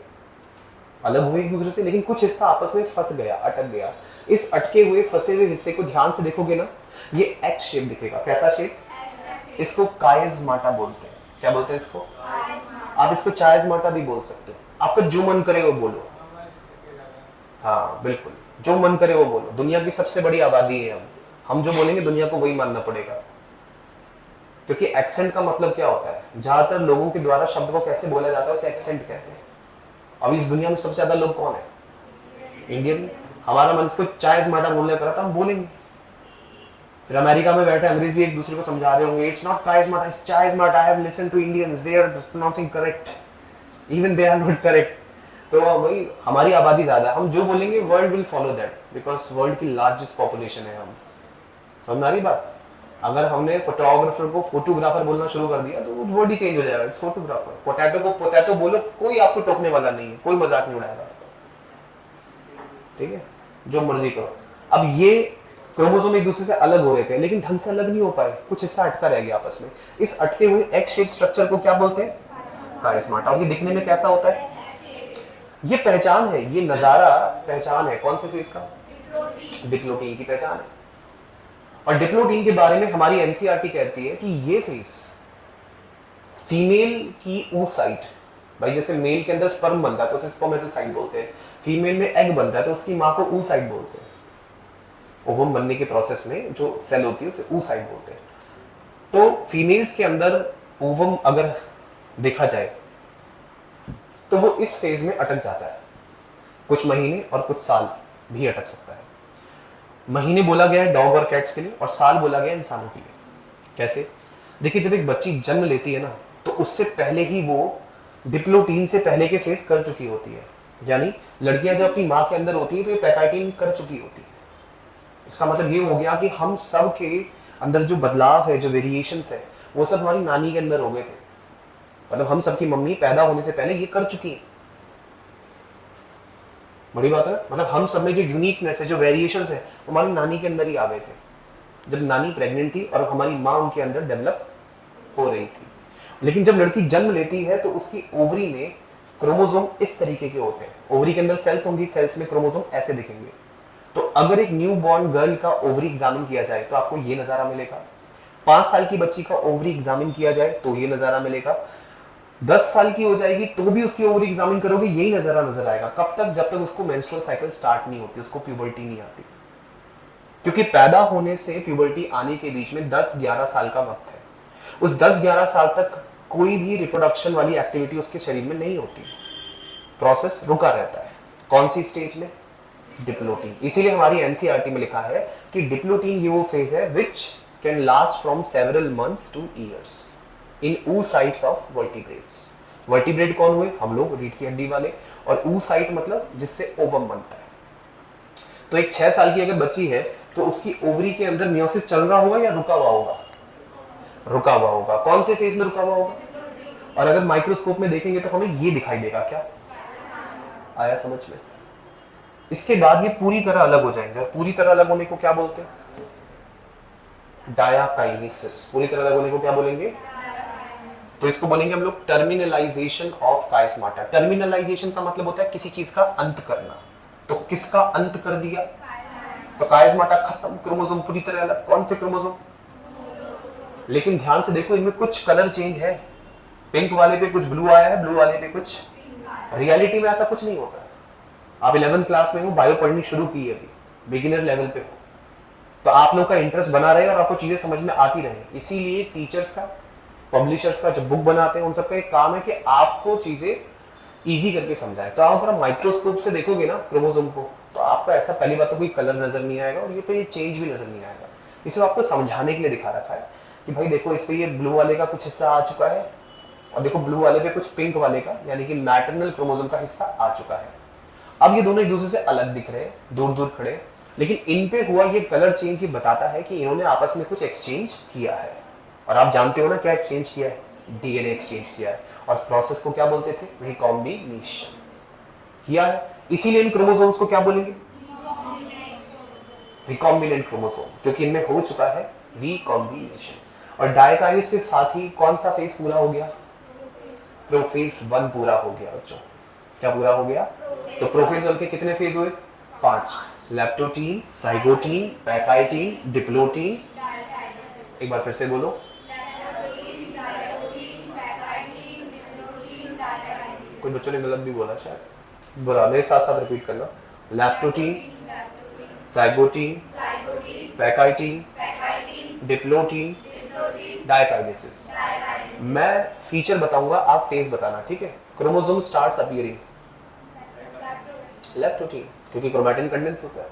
अलग हुए एक दूसरे से, लेकिन कुछ हिस्सा आपस में फंस गया, अटक गया। इस अटके हुए, फंसे हुए हिस्से को ध्यान से देखोगे ना, ये एक्स शेप दिखेगा। कैसा शेप? इसको कायज़माटा बोलते हैं। क्या बोलते हैं इसको? आप इसको चायज़माटा भी बोल सकते हो। आपका जो मन करे वो बोलो। हाँ बिल्कुल, जो मन करे वो बोलो। दुनिया की सबसे बड़ी आबादी है हम जो बोलेंगे दुनिया को वही मानना पड़ेगा। क्योंकि एक्सेंट का मतलब क्या होता है? ज्यादातर लोगों के द्वारा शब्द को कैसे बोला जाता है उसे एक्सेंट कहते हैं। अब इस दुनिया में सबसे ज्यादा लोग कौन है? इंडियन। हमारा मन इसको चायज़माटा बोलने पर तो हम बोलेंगे। फिर अमेरिका में बैठे अंग्रेज भी एक दूसरे को समझा रहे होंगे, it's not chiasmata, it's chiasmata. I have listened to Indians, they are pronouncing correct, even they are not correct. तो भाई हमारी आबादी ज्यादा है, हम जो बोलेंगे world will follow that, because world की लार्जेस्ट पॉपुलेशन है हम। समझ आ रही बात? अगर हमने फोटोग्राफर को फोटोग्राफर बोलना शुरू कर दिया तो वो वर्ड ही चेंज हो जाएगा, इट्स फोटोग्राफर। पोटैटो को पोटैटो बोलो, कोई आपको टोकने वाला नहीं है, कोई मजाक नहीं उड़ाएगा आपका। ठीक है, जो मर्जी करो। अब ये क्रोमोसोम एक दूसरे से अलग हो रहे थे, लेकिन ढंग से अलग नहीं हो पाए, कुछ हिस्सा अटका रह गया आपस में। इस अटके हुए एक्स शेप स्ट्रक्चर को क्या बोलते हैं? कायज़माटा। और ये दिखने में कैसा होता है? ये पहचान है, ये नजारा पहचान है। कौन से फेस का? डिप्लोटीन की पहचान है। और डिप्लोटीन के बारे में हमारी एनसीईआरटी कहती है कि ये फेस फीमेल की ऊ साइट, भाई जैसे मेल के अंदर स्पर्म बनता है तो उसे स्पर्मेटोसाइट बोलते हैं, फीमेल में एग बनता है तो उसकी मां को ऊ साइट बोलते हैं। ओवम बनने के प्रोसेस में जो सेल होती है उसे ऊ साइट बोलते हैं। तो फीमेल्स के अंदर ओवम अगर देखा जाए तो वो इस फेज में अटक जाता है, कुछ महीने और कुछ साल भी अटक सकता है। महीने बोला गया है डॉग और कैट्स के लिए, और साल बोला गया है इंसानों के लिए। कैसे? देखिए, जब एक बच्ची जन्म लेती है ना तो उससे पहले ही वो डिप्लोटीन से पहले के फेज कर चुकी होती है। यानी लड़कियां जब अपनी माँ के अंदर होती है तो ये पैकाइटिन कर चुकी होती है। इसका मतलब ये हो गया कि हम सब के अंदर जो बदलाव है, जो वेरिएशंस है, वो सब हमारी नानी के अंदर हो गए थे। मतलब हम सबकी मम्मी पैदा होने से पहले ये कर चुकी है। बड़ी बात है। मतलब हम सब में जो यूनिकनेस है, जो वेरिएशंस है, हमारी नानी के अंदर ही आ गए थे जब नानी प्रेग्नेंट थी और हमारी माँ उनके अंदर डेवलप हो रही थी। लेकिन जब लड़की जन्म लेती है तो उसकी ओवरी में क्रोमोसोम इस तरीके के होते हैं, ओवरी के अंदर सेल्स होंगी, सेल्स में क्रोमोसोम ऐसे दिखेंगे। तो अगर एक न्यू बॉर्न गर्ल का ओवरी एग्जामिन किया जाए तो आपको ये नजारा मिलेगा। 5 साल की बच्ची का ओवरी एग्जामिन किया जाए तो ये नजारा मिलेगा। 10 साल की हो जाएगी तो भी उसकी ओवरी एग्जामिन करोगे, यही नजारा नजर आएगा। कब तक? जब तक उसको मेंस्ट्रुअल साइकिल स्टार्ट नहीं होती, उसको प्यूबर्टी नहीं आती। क्योंकि पैदा होने से प्यूबर्टी आने के बीच में 10-11 साल का वक्त है। उस 10-11 साल तक कोई भी रिप्रोडक्शन वाली एक्टिविटी उसके शरीर में नहीं होती, प्रोसेस रुका रहता है। कौन सी स्टेज में? डिप्लोटीन। इसीलिए हमारी एनसीईआरटी में लिखा है कि डिप्लोटीन ये वो फेज है which can last from several months two years in oocytes of vertebrates. Vertebrate कौन हुए? हम लोग, रीढ़ की हड्डी वाले। और oocyte मतलब जिससे ओवम बनता है। तो एक 6 साल की अगर बच्ची है तो उसकी ओवरी के अंदर मियोसिस चल रहा होगा या रुका हुआ होगा? रुका हुआ होगा। कौन से फेज में रुका हुआ होगा? और अगर माइक्रोस्कोप में देखेंगे तो हमें ये दिखाई देगा। क्या आया समझ में? इसके बाद ये पूरी तरह अलग हो जाएंगे। और पूरी तरह अलग होने को क्या बोलते हैं? डायाकाइनेसिस। पूरी तरह अलग होने को क्या बोलेंगे? तो इसको बोलेंगे हम लोग टर्मिनलाइजेशन ऑफ कायस्माटा। टर्मिनलाइजेशन का मतलब होता है किसी चीज का अंत करना। तो किसका अंत कर दिया? तो कायस्माटा खत्म, क्रोमोसोम पूरी तरह अलग। कौन से क्रोमोसोम? लेकिन ध्यान से देखो, इनमें कुछ कलर चेंज है। पिंक वाले पे कुछ ब्लू आया है, ब्लू वाले पे कुछ। रियलिटी में ऐसा कुछ नहीं होता। आप 11th क्लास में हो, बायो पढ़नी शुरू की है, अभी बिगिनर लेवल पे हो, तो आप लोग का इंटरेस्ट बना रहे और आपको चीजें समझ में आती रहे। इसीलिए टीचर्स का, पब्लिशर्स का जो बुक बनाते हैं उन सबका एक काम है कि आपको चीजें इजी करके समझाए। तो आप अगर माइक्रोस्कोप से देखोगे ना क्रोमोसोम को, तो आपको ऐसा पहली बात तो कोई कलर नजर नहीं आएगा और ये पे ये चेंज भी नजर नहीं आएगा। इसे आपको समझाने के लिए दिखा रखा है कि भाई देखो, इस पे ये ब्लू वाले का कुछ हिस्सा आ चुका है और देखो ब्लू वाले पे कुछ पिंक वाले का, यानी कि मैटरनल क्रोमोसोम का हिस्सा आ चुका है। अब ये दोनों एक दूसरे से अलग दिख रहे हैं, दूर दूर खड़े, लेकिन इन पे हुआ ये कलर चेंज ये बताता है कि इन्होंने आपस में कुछ एक्सचेंज किया है। और आप जानते हो ना क्या एक्सचेंज किया है? डीएनए एक्सचेंज किया है। और इस प्रोसेस को क्या बोलते थे? रिकॉम्बिनेशन किया है। इसीलिए इन क्रोमोसोम्स को क्या बोलेंगे? रिकॉम्बिनेंट क्रोमोसोम, क्योंकि इनमें हो चुका है रिकॉम्बिनेशन। और डायकाइनेसिस के साथ ही कौन सा फेज पूरा हो गया? प्रोफेज 1 पूरा हो गया बच्चों। क्या पूरा हो गया? तो प्रोफेज 1 के कितने फेज हुए? 5। लैप्टोटीन, साइगोटीन, पैकाइटीन, डिप्लोटीन। एक बार फिर से बोलो। कुछ बच्चों ने गलत भी बोला शायद, बुरा, मेरे साथ साथ रिपीट करना। लैप्टोटीन, जाइगोटीन, पैकाइटीन, डिप्लोटीन, डायकाइनेसिस। मैं फीचर बताऊंगा, आप फेज बताना, ठीक है? क्रोमोसोम स्टार्ट्स अपीयरिंग लैप्टोटीन, क्योंकि क्रोमैटिन कंडेंस होता है।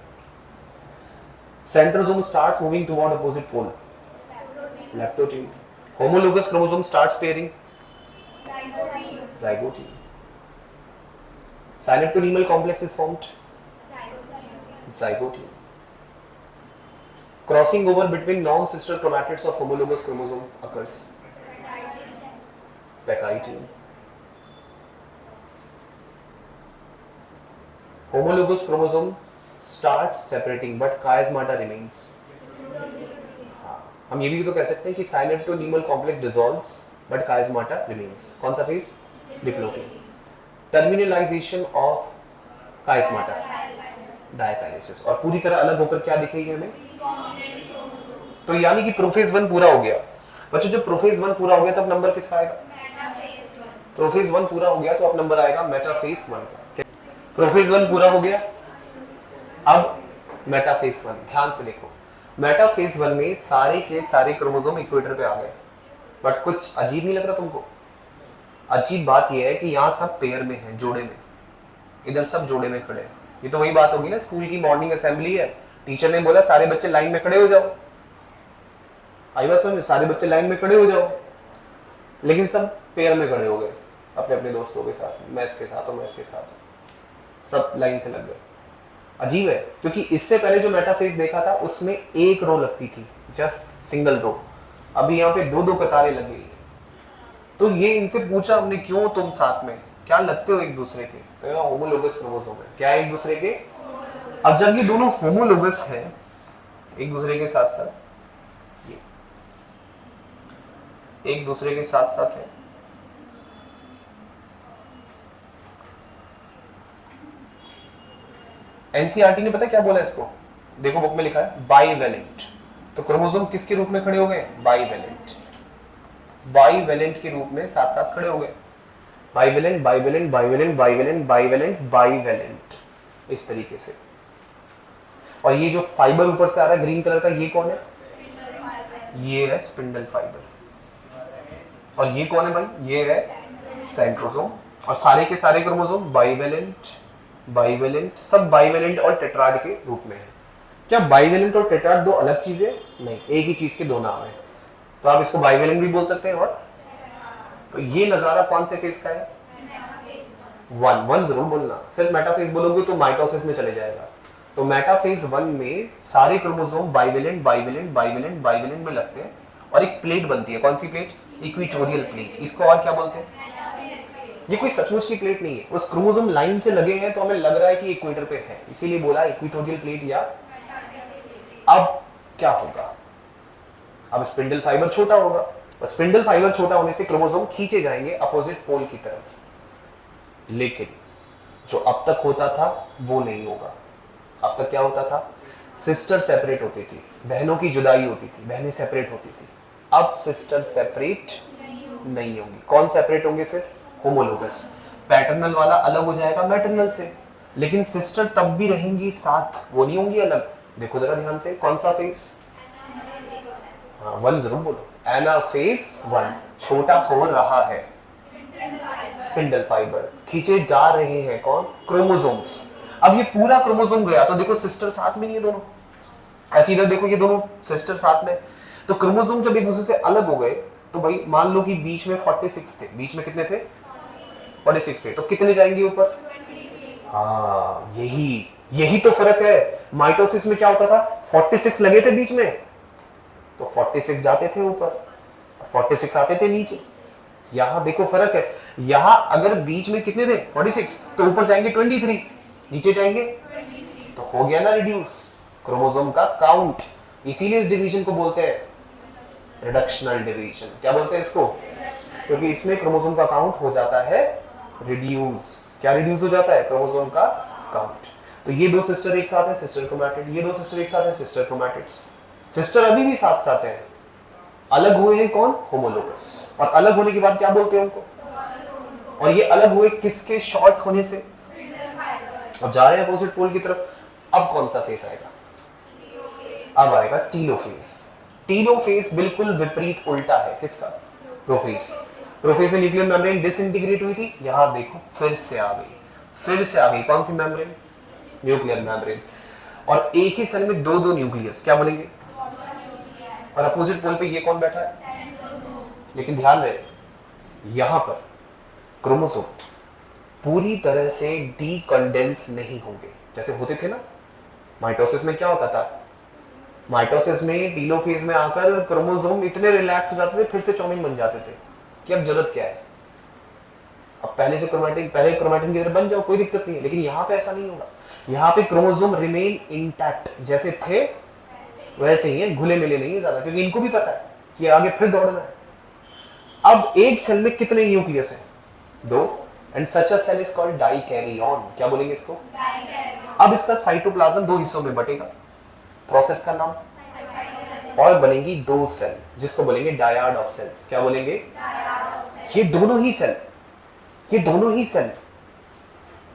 Centrosome starts moving toward opposite pole, leptotene. Homologous chromosome starts pairing, zygotene. Silent to nemal complex is formed, zygote. Crossing over between non-sister chromatids of homologous chromosome occurs, pachytene. Homologous chromosome starts separating but chiasmata remains. हम ये भी तो कह सकते हैं कि silent to nemal complex dissolves but chiasmata remains. कौन सा फेज? Diplotene. Terminalisation of chiasmata, diakinesis. और पूरी तरह अलग होकर क्या दिखेगी हमें? तो यानी कि प्रोफेज 1 पूरा हो गया बच्चों। जब प्रोफेज 1 पूरा हो गया तब नंबर किसका आएगा? प्रोफेज 1 पूरा हो गया तो अब नंबर आएगा मेटाफेज 1 का। प्रोफेज 1 पूरा हो गया, अब मेटाफेज 1। ध्यान से देखो, मेटाफेज 1 में सारे के सारे क्रोमोसोम इक्वेटर पे आ गए। बट कुछ अजीब नहीं लग रहा तुमको? अजीब बात यह है कि यहाँ सब पेयर में है, जोड़े में। इधर सब जोड़े में खड़े हैं। ये तो वही बात होगी ना, स्कूल की मॉर्निंग असेंबली है, टीचर ने बोला सारे बच्चे लाइन में खड़े हो जाओ। आई बात समझ? सारे बच्चे लाइन में खड़े हो जाओ, लेकिन सब पेयर में खड़े हो गए अपने अपने दोस्तों के साथ, मैं इसके साथ हूँ, मैं इसके साथ हूँ, सब लाइन से लग गए। अजीब है, क्योंकि इससे पहले जो मेटाफेज देखा था उसमें एक रो लगती थी, जस्ट सिंगल रो। अभी यहाँ पे दो दो कतारें लगी है। तो ये इनसे पूछा हमने, क्यों तुम साथ में, क्या लगते हो एक दूसरे के? तो होमोलोगस क्रोमोसोम है। क्या है एक दूसरे के? अब जब ये दोनों होमोलोगस है एक दूसरे के साथ साथ, ये एक दूसरे के साथ साथ है, एनसीईआरटी ने पता क्या बोला इसको, देखो बुक में लिखा है बाइवेलेंट। तो क्रोमोसोम किसके रूप में खड़े हो गए, बाइवेलेंट, बाइवेलेंट के रूप में साथ साथ खड़े हो गए, bivalent bivalent bivalent bivalent bivalent bivalent, इस तरीके से। और ये जो फाइबर ऊपर से आ रहा है ग्रीन कलर का, ये कौन है, ये है स्पिंडल फाइबर। और ये कौन है भाई, ये है सेंट्रोसोम। और सारे के सारे क्रोमोसोम बाइवेलेंट बाइवेलेंट, सब बाइवेलेंट और टेट्राड के रूप में है। क्या बाइवेलेंट और टेट्राड दो अलग चीजें, नहीं, एक ही चीज के दो नाम है। तो आप इसको बाइवेलेंट भी बोल सकते हैं। और तो ये नजारा कौन से फेज का है, वन, वन जरूर बोलना, सिर्फ मेटाफेज बोलोगे तो माइटोसिस में चले जाएगा। तो मेटाफेज 1 में सारे chromosome bivalent bivalent bivalent bivalent में लगते हैं और एक प्लेट बनती है, कौन सी प्लेट, इक्वेटोरियल प्लेट। इसको और क्या बोलते हैं, ये कोई सचमुच की प्लेट नहीं है, उस क्रोमोसोम लाइन से लगे हैं तो हमें लग रहा है कि इक्वेटर पे है, इसीलिए बोला इक्वेटोरियल प्लेट। या अब क्या होगा, अब स्पिंडल फाइबर छोटा होगा, और स्पिंडल फाइबर छोटा होने से क्रोमोसोम खींचे जाएंगे अपोजिट पोल की तरफ। लेकिन जो अब तक होता था वो नहीं होगा। अब तक क्या होता था, सिस्टर सेपरेट होती थी, बहनों की जुदाई होती थी, बहनें सेपरेट होती थी। अब सिस्टर सेपरेट नहीं होंगी। कौन सेपरेट होंगे फिर, होमोलोगस। पैटर्नल वाला अलग हो जाएगा मैटरनल से, लेकिन सिस्टर तब भी रहेंगी साथ, वो नहीं होंगी अलग। देखो जरा ध्यान से, कौन सा फेस, हाँ वन जरूर बोलो, एनाफेज 1 छोटा हो रहा है, स्पिंडल फाइबर खींचे जा रहे हैं, कौन, क्रोमोसोम्स। अब ये पूरा क्रोमोसोम गया तो देखो सिस्टर साथ में, ये दोनों ऐसे, इधर देखो ये दोनों सिस्टर साथ में। तो क्रोमोसोम जब एक दूसरे से अलग हो गए तो भाई मान लो कि बीच में 46 थे, बीच में कितने थे, 46 थे, तो कितने जाएंगे ऊपर, हाँ यही तो फर्क है। माइटोसिस में क्या होता था, 46 लगे थे बीच में तो 46 जाते थे ऊपर, 46 आते थे नीचे। यहां देखो फर्क है, यहां अगर बीच में कितने थे 46 तो ऊपर जाएंगे 23, नीचे जाएंगे तो हो गया ना रिड्यूस क्रोमोसोम का काउंट। इसीलिए इस डिवीजन को बोलते हैं रिडक्शनल डिवीजन। क्या बोलते हैं इसको, क्योंकि इसमें क्रोमोसोम का काउंट हो जाता है रिड्यूस। क्या रिड्यूस हो जाता है, क्रोमोसोम का काउंट। तो ये दो सिस्टर एक साथ है, सिस्टर क्रोमैटिड, ये दो सिस्टर एक साथ है, सिस्टर क्रोमैटिड्स। सिस्टर अभी भी साथ साथ हैं, अलग हुए हैं कौन, होमोलोगस। और अलग होने के बाद क्या बोलते हैं उनको, और ये अलग हुए किसके, शॉर्ट होने से। अब जा रहे हैं अपोजिट पोल की तरफ। अब कौन सा फेस आएगा, अब आएगा टीलोफेज। टीलोफेज बिल्कुल विपरीत उल्टा है किसका, प्रोफेज। प्रोफेज में न्यूक्लियर मेम्ब्रेन डिसइंटीग्रेट हुई थी, यहां देखो फिर से आ गई, फिर से आ गई, कौन सी मेम्ब्रेन, न्यूक्लियर मेम्ब्रेन। और एक ही सेल में दो दो न्यूक्लियस, क्या बोलेंगे, और अपोजिट पोल पे ये कौन बैठा है। लेकिन ध्यान रहे यहां पर क्रोमोसोम पूरी तरह से डीकंडेंस नहीं होंगे जैसे होते थे ना। माइटोसिस में क्या होता था, माइटोसिस में टीलोफेज में आकर क्रोमोसोम इतने रिलैक्स हो जाते थे, फिर से चौमिन बन जाते थे कि अब जरूरत क्या है, अब पहले से पहले क्रोमैटिन की तरह बन जाओ, कोई दिक्कत नहीं है। लेकिन यहाँ पे ऐसा नहीं होगा, यहाँ पे क्रोमोसोम रिमेन इंटैक्ट, जैसे थे वैसे ही है, घुले मिले नहीं है ज्यादा, क्योंकि इनको भी पता है कि आगे फिर दौड़ना है। अब एक सेल में कितने न्यूक्लियस हैं, दो, and such a cell is called dikaryon. क्या बोलेंगे इसको, अब इसका साइटोप्लाज्म दो हिस्सों में बटेगा, प्रोसेस का नाम, और बनेंगी दो सेल जिसको बोलेंगे डायड ऑफ सेल्स। क्या बोलेंगे, ये दोनों ही सेल, ये दोनों ही सेल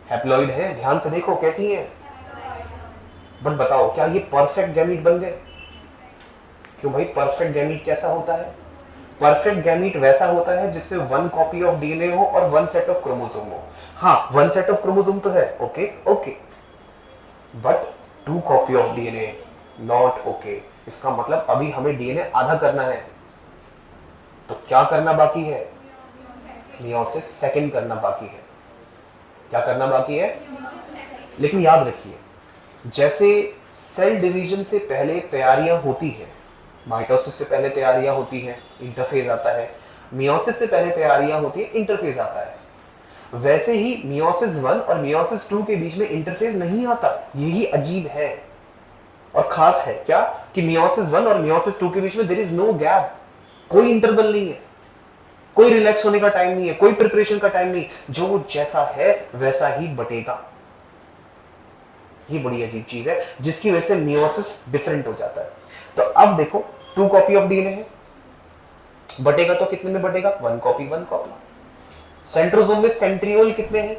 हैप्लॉइड है, ध्यान से देखो कैसी है। बट बताओ क्या ये परफेक्ट गैमीट बन गए, क्यों भाई, परफेक्ट गैमीट कैसा होता है, परफेक्ट गैमीट वैसा होता है जिसमें 1 कॉपी ऑफ डीएनए हो और 1 सेट ऑफ क्रोमोसोम हो। हाँ 1 सेट ऑफ क्रोमोसोम तो है, okay okay, but 2 copy of DNA not okay. इसका मतलब अभी हमें डीएनए आधा करना है, तो क्या करना बाकी है, मियोसिस सेकंड करना बाकी है। क्या करना बाकी है, लेकिन याद रखिए जैसे सेल डिवीजन से पहले तैयारियां होती है, माइटोसिस से पहले तैयारियां होती हैं, इंटरफेज आता है, मियोसिस से पहले तैयारियां होती है, इंटरफेज आता है, वैसे ही मियोसिस 1 और मियोसिस 2 के बीच में इंटरफेज नहीं आता। यही अजीब है और खास है क्या, कि मियोसिस 1 और मियोसिस 2 के बीच में देयर इज नो गैप, कोई इंटरवल नहीं है, कोई रिलैक्स होने का टाइम नहीं है, कोई प्रिपरेशन का टाइम नहीं, जो जैसा है वैसा ही बटेगा। ये बड़ी अजीब चीज है जिसकी वजह से मियोसिस डिफरेंट हो जाता है। तो अब देखो 2 कॉपी ऑफ डीएनए है, बटेगा तो कितने में बटेगा? 1 कॉपी 1 कॉपी। सेंट्रोसोम में सेंट्रियोल कितने हैं?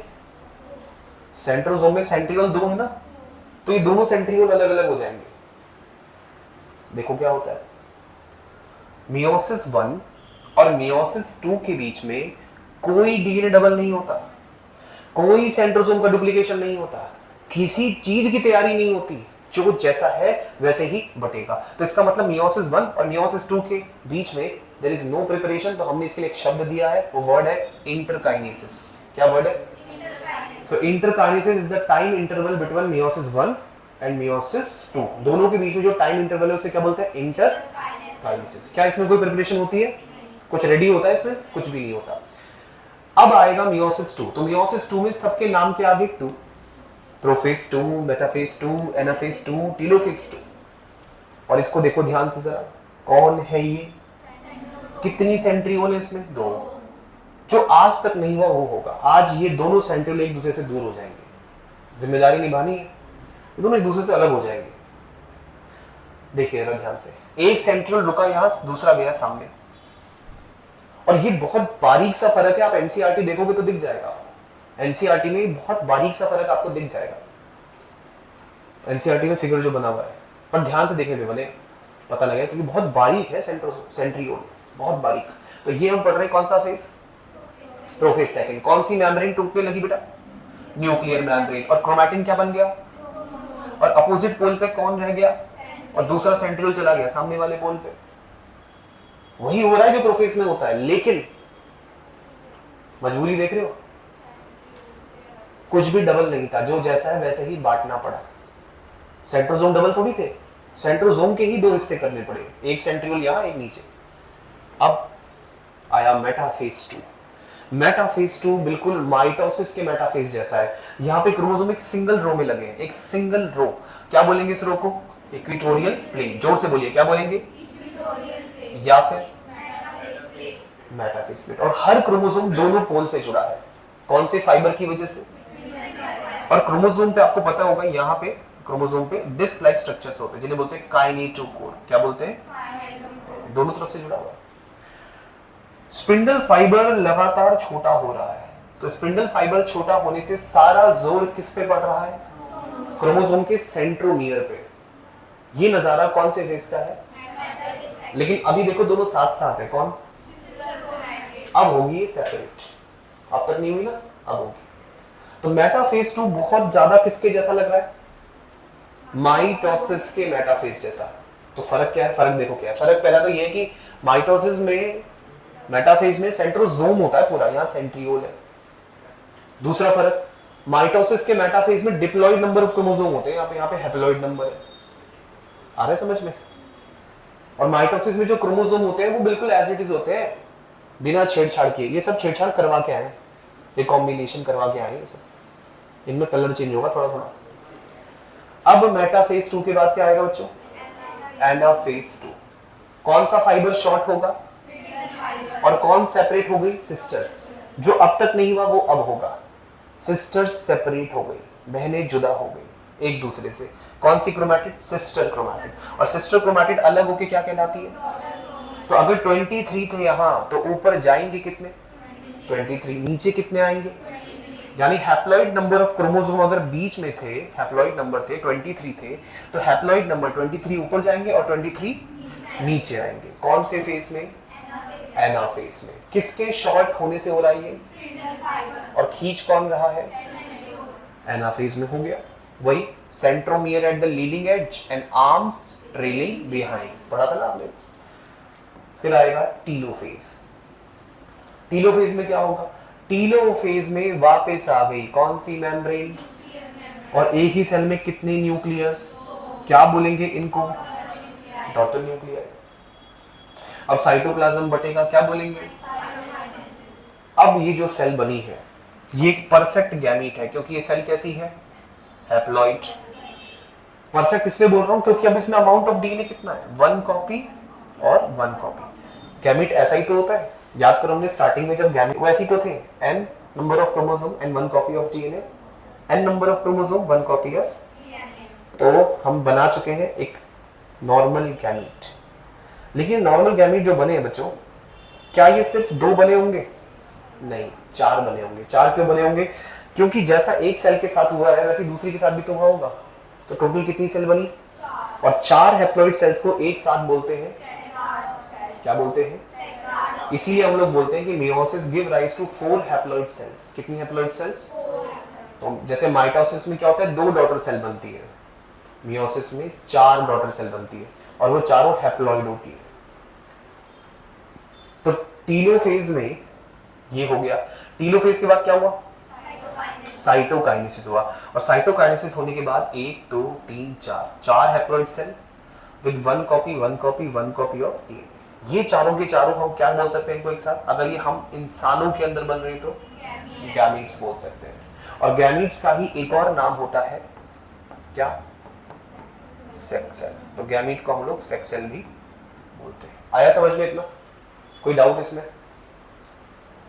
सेंट्रोसोम में सेंट्रियोल 2 है ना, तो ये दोनों सेंट्रियोल अलग अलग हो जाएंगे। देखो क्या होता है, मियोसिस 1 और मियोसिस 2 के बीच में कोई डीएनए डबल नहीं होता, कोई सेंट्रोसोम का डुप्लीकेशन नहीं होता, किसी चीज की तैयारी नहीं होती, जो जैसा है वैसे ही बटेगा। तो इसका मतलब मियोसिस 1 और मियोसिस 2 के बीच में देयर इज नो प्रिपरेशन। तो हमने इसके लिए एक शब्द दिया है, वो वर्ड है इंटरकाइनेसिस। क्या वर्ड है? तो interkinesis is the time interval between meiosis 1 and meiosis 2। दोनों के बीच में जो टाइम इंटरवल है उसे क्या बोलते हैं? इंटरकाइनेसिस। क्या इसमें कोई प्रिपरेशन होती है? कुछ रेडी होता है इसमें? कुछ भी नहीं होता। अब आएगा मियोसिस 2। तो मियोसिस 2 में सबके नाम के आगे 2, प्रोफेज 2, मेटाफेज 2, एनाफेज 2, टेलोफेज 2। और इसको देखो ध्यान से जरा, कौन है ये? कितनी सेंट्रियोल है इसमें? 2। जो आज तक नहीं हुआ वो होगा। आज ये दोनों सेंट्रियोल एक दूसरे से दूर हो जाएंगे, जिम्मेदारी निभानी है, ये दोनों एक दूसरे से अलग हो जाएंगे। देखिए जरा ध्यान से, एक सेंट्रियोल रुका यहां, दूसरा गया सामने, और ये बहुत बारीक सा फर्क है। आप एनसीईआरटी देखोगे तो दिख जाएगा, एनसीईआरटी में बहुत बारीक सा फर्क आपको दिख जाएगा, एनसीईआरटी में फिगर जो बना हुआ है, पर ध्यान से देखने पे बने पता लगेगा क्योंकि बहुत बारीक है सेंट्रियोल, बहुत बारीक। तो ये हम पढ़ रहे हैं कौन सा फेज? Prophase second. कौन सी मेम्ब्रेन टूटने लगी बेटा? Nuclear membrane. और क्रोमैटिन क्या बन गया? और अपोजिट पोल पे कौन रह गया? और दूसरा सेंट्रियोल चला गया सामने वाले पोल पे। वही हो रहा है जो प्रोफेज में होता है, लेकिन मजबूरी देख रहे हो, कुछ भी डबल नहीं था, जो जैसा है वैसे ही बांटना पड़ा। सेंट्रोसोम डबल थोड़ी थे, सेंट्रोसोम के ही 2 हिस्से करने पड़े, एक सेंट्रियोल यहां एक नीचे। अब आया मेटाफेज 2। मेटाफेज 2 बिल्कुल माइटोसिस के मेटाफेज जैसा है। यहां पे क्रोमोसोम एक सिंगल रो में लगे हैं, एक सिंगल रो। क्या बोलेंगे इस रो को? Equatorial plane. जोर से बोलिए, क्या बोलेंगे? या फिर मेटाफेज प्लेट। और हर क्रोमोसोम दोनों पोल से जुड़ा है, कौन से फाइबर की वजह से? और क्रोमोसोम पे आपको पता होगा, यहाँ पे क्रोमोसोम पे डिस्क लाइक स्ट्रक्चर्स होते हैं जिन्हें बोलते हैं काइनेटोकोर। क्या बोलते हैं? दोनों तरफ से जुड़ा हुआ है। स्पिंडल फाइबर लगातार छोटा हो रहा है, तो स्पिंडल फाइबर छोटा होने से सारा जोर किस पे पड़ रहा है? क्रोमोसोम के सेंट्रोमियर पे। ये नजारा कौन से फेज का है? लेकिन अभी देखो दोनों साथ साथ है। कौन? अब होगी ये सेपरेट, अब तक नहीं हुई ना, अब होगी। तो मेटाफेज 2 बहुत ज्यादा किसके जैसा लग रहा है? माइटोसिस के मेटाफेज जैसा। तो फर्क क्या है? फर्क देखो क्या है। फर्क पहला तो ये है कि माइटोसिस में, मेटाफेज में सेंट्रोसोम होता है पूरा, यहां सेंट्रियोल है। दूसरा फर्क, माइटोसिस के मेटाफेज में डिप्लॉइड नंबर ऑफ क्रोमोसोम होते हैं, यहाँ पे हैप्लॉइड नंबर है। आ रहा है समझ में? और माइटोसिस में जो क्रोमोसोम होते हैं वो बिल्कुल एज इट इज होते हैं, बिना छेड़छाड़ किए। ये सब छेड़छाड़ करवा के आए, ये कॉम्बिनेशन करवा के आए, ये सब इनमें कलर चेंज होगा थोड़ा थोड़ा। अब मेटाफेज 2 के बाद क्या आएगा बच्चों? एनाफेज 2। कौन सा फाइबर शॉर्ट होगा और कौन सेपरेट हो गई? सिस्टर्स। जो अब तक नहीं हुआ वो अब होगा। सिस्टर्स सेपरेट हो गई, बहनें जुदा हो गई एक दूसरे से। कौन सी क्रोमैटिड? Sister chromatid. और सिस्टर क्रोमैटिड अलग होके क्या कहलाती है? तो अगर 23 थे यहां, तो ऊपर जाएंगे कितने? 23। नीचे कितने आएंगे? यानी हैप्लॉइड नंबर ऑफ क्रोमोसोम अगर बीच में थे, हैप्लॉइड नंबर थे 23 थे, तो हैप्लॉइड नंबर 23 ऊपर जाएंगे और 23 नीचे आएंगे। कौन से फेज में? एनाफेज में। किसके शॉर्ट होने से हो रहा है ये? और खींच कौन रहा है? एनाफेज में हो गया। वही centromere at the leading edge and arms trailing behind, पढ़ा था ना आपने। फिर आएगा टीलोफेज। टीलोफेज में क्या होगा? टीलोफेज में वापस आ गई कौन सी मेम्ब्रेन? और एक ही सेल में कितने न्यूक्लियस? क्या बोलेंगे इनको? Daughter nuclear. अब साइटोप्लाज्म बटेगा, क्या बोलेंगे? अब ये जो सेल बनी है ये एक परफेक्ट गैमीट है, क्योंकि ये सेल कैसी है? हैप्लॉइड। परफेक्ट इसलिए बोल रहा हूं क्योंकि अब इसमें अमाउंट ऑफ डीएनए कितना है? 1 कॉपी और 1 कॉपी। गैमीट ऐसा ही तो होता है, याद करो हमने स्टार्टिंग में जब गैमीट वैसे ही तो थे, n number of chromosome and 1 copy of DNA, n number of chromosome 1 copy of तो हम बना चुके हैं एक नॉर्मल गैमीट। लेकिन नॉर्मल गैमीट जो बने हैं बच्चों, क्या ये सिर्फ 2 बने होंगे? नहीं, 4 बने होंगे। 4 क्यों बने होंगे? क्योंकि जैसा एक सेल के साथ हुआ है वैसे दूसरी के साथ भी तो हुआ होगा। तो टोटल कितनी सेल बनी? और 4 हैप्लॉइड सेल्स को एक साथ बोलते हैं, क्या बोलते हैं? इसीलिए हम लोग बोलते हैं कि meiosis give rise to 4 haploid cells. कितनी हैप्लॉइड सेल्स? तो जैसे माइटोसिस में क्या होता है, 2 डॉटर सेल बनती है, मियोसिस में 4 डॉटर सेल बनती है और वो चारों हैप्लॉइड होती है। तो टीलोफेज में ये हो गया। टीलोफेज के बाद क्या हुआ? साइटोकाइनेसिस हुआ। और साइटोकाइनेसिस होने के बाद 1 2 3 4 haploid cell with 1 copy 1 copy 1 copy of DNA. ये चारों के चारों हम क्या बोल सकते हैं इनको एक साथ? अगर ये हम इंसानों के अंदर बन रहे हैं तो गैमीट्स बोल सकते हैं। और गैमीट्स का ही एक और नाम होता है क्या? Sex cell. तो गैमीट को हम लोग सेक्स सेल भी बोलते हैं। आया समझ में इतना? कोई डाउट इसमें?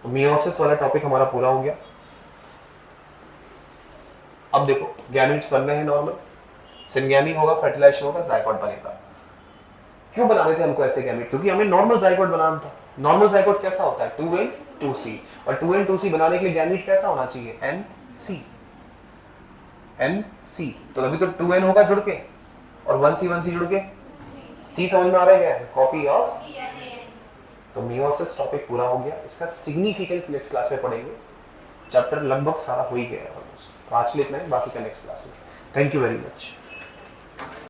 तो मियोसिस वाला टॉपिक हमारा पूरा हो गया। अब देखो गैमीट्स बन रहे हैं नॉर्मल, सिंगैमी होगा, फर्टिलाइजेशन होगा, जायगोट बनेगा। क्यों बना रहे थे हमको ऐसे गैमीट? क्योंकि हमें नॉर्मल जायगोट बनाना था। नॉर्मल जायगोट कैसा होता है? 2n 2c। और 2n 2c बनाने के लिए गैमीट कैसा होना चाहिए? nc। nc तो अभी तो 2n होगा जुड़ के और 1c जुड़ के c। समझ में आ रहा है क्या? Copy of. तो मियोसिस टॉपिक पूरा हो गया। इसका सिग्निफिकेंस नेक्स्ट क्लास में पढ़ेंगे। चैप्टर लगभग सारा हो ही गया है ऑलमोस्ट। आज के लिए इतना है, बाकी का नेक्स्ट क्लास में। Thank you very much.